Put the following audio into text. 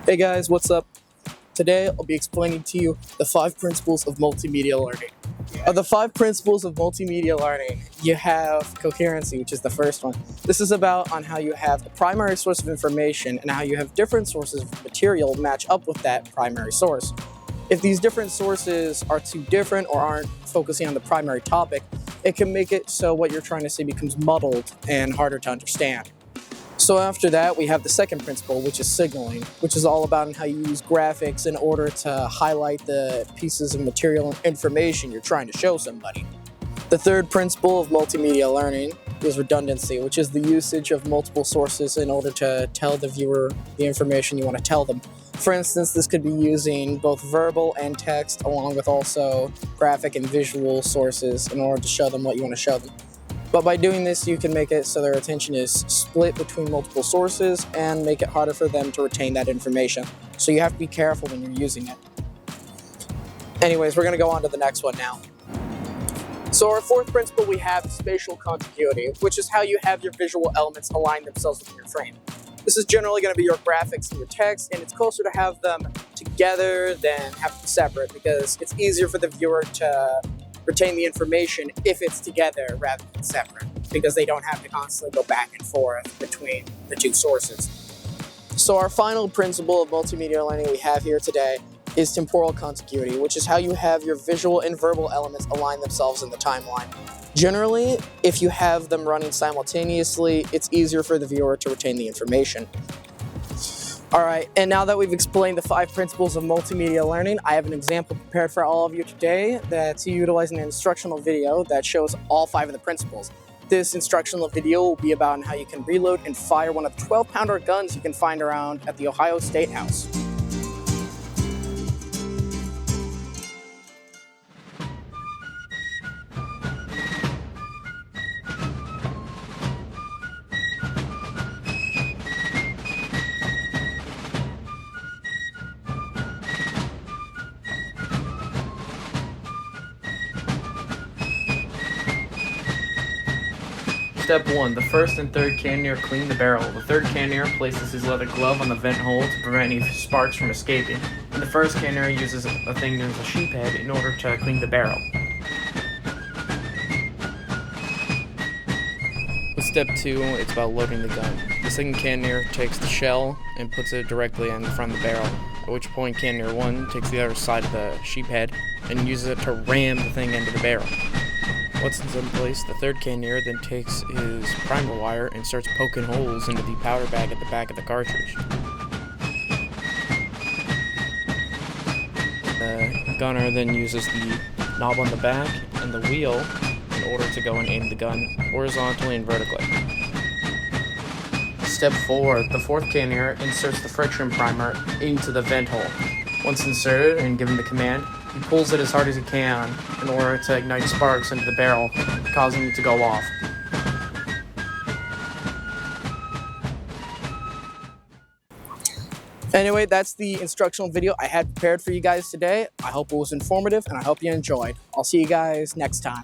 Hey guys, what's up? Today I'll be explaining to you the 5 principles of multimedia learning. Of the 5 principles of multimedia learning, you have coherency, which is the first one. This is about on how you have a primary source of information and how you have different sources of material match up with that primary source. If these different sources are too different or aren't focusing on the primary topic, it can make it so what you're trying to say becomes muddled and harder to understand. So after that, we have the second principle, which is signaling, which is all about how you use graphics in order to highlight the pieces of material and information you're trying to show somebody. The third principle of multimedia learning is redundancy, which is the usage of multiple sources in order to tell the viewer the information you want to tell them. For instance, this could be using both verbal and text, along with also graphic and visual sources in order to show them what you want to show them. But by doing this, you can make it so their attention is split between multiple sources and make it harder for them to retain that information. So you have to be careful when you're using it. Anyways, we're going to go on to the next one now. So our fourth principle we have is spatial contiguity, which is how you have your visual elements align themselves with your frame. This is generally going to be your graphics and your text, and it's closer to have them together than have them separate because it's easier for the viewer to retain the information if it's together rather than separate, because they don't have to constantly go back and forth between the two sources. So our final principle of multimedia learning we have here today is temporal contiguity, which is how you have your visual and verbal elements align themselves in the timeline. Generally, if you have them running simultaneously, it's easier for the viewer to retain the information. Alright, and now that we've explained the 5 principles of multimedia learning, I have an example prepared for all of you today that's utilizing an instructional video that shows all 5 of the principles. This instructional video will be about how you can reload and fire one of the 12-pounder guns you can find around at the Ohio State House. Step 1. The first and third cannoneer clean the barrel. The third cannoneer places his leather glove on the vent hole to prevent any sparks from escaping. And the first cannoneer uses a thing known as a sheep head in order to clean the barrel. With step 2, it's about loading the gun. The second cannoneer takes the shell and puts it directly in front of the barrel, at which point cannoneer 1 takes the other side of the sheep head and uses it to ram the thing into the barrel. Once it's in place, the third cannoneer then takes his primer wire and starts poking holes into the powder bag at the back of the cartridge. The gunner then uses the knob on the back and the wheel in order to go and aim the gun horizontally and vertically. Step 4. The fourth cannoneer inserts the friction primer into the vent hole. Once inserted and given the command, he pulls it as hard as he can in order to ignite sparks into the barrel, causing it to go off. Anyway, that's the instructional video I had prepared for you guys today. I hope it was informative and I hope you enjoyed. I'll see you guys next time.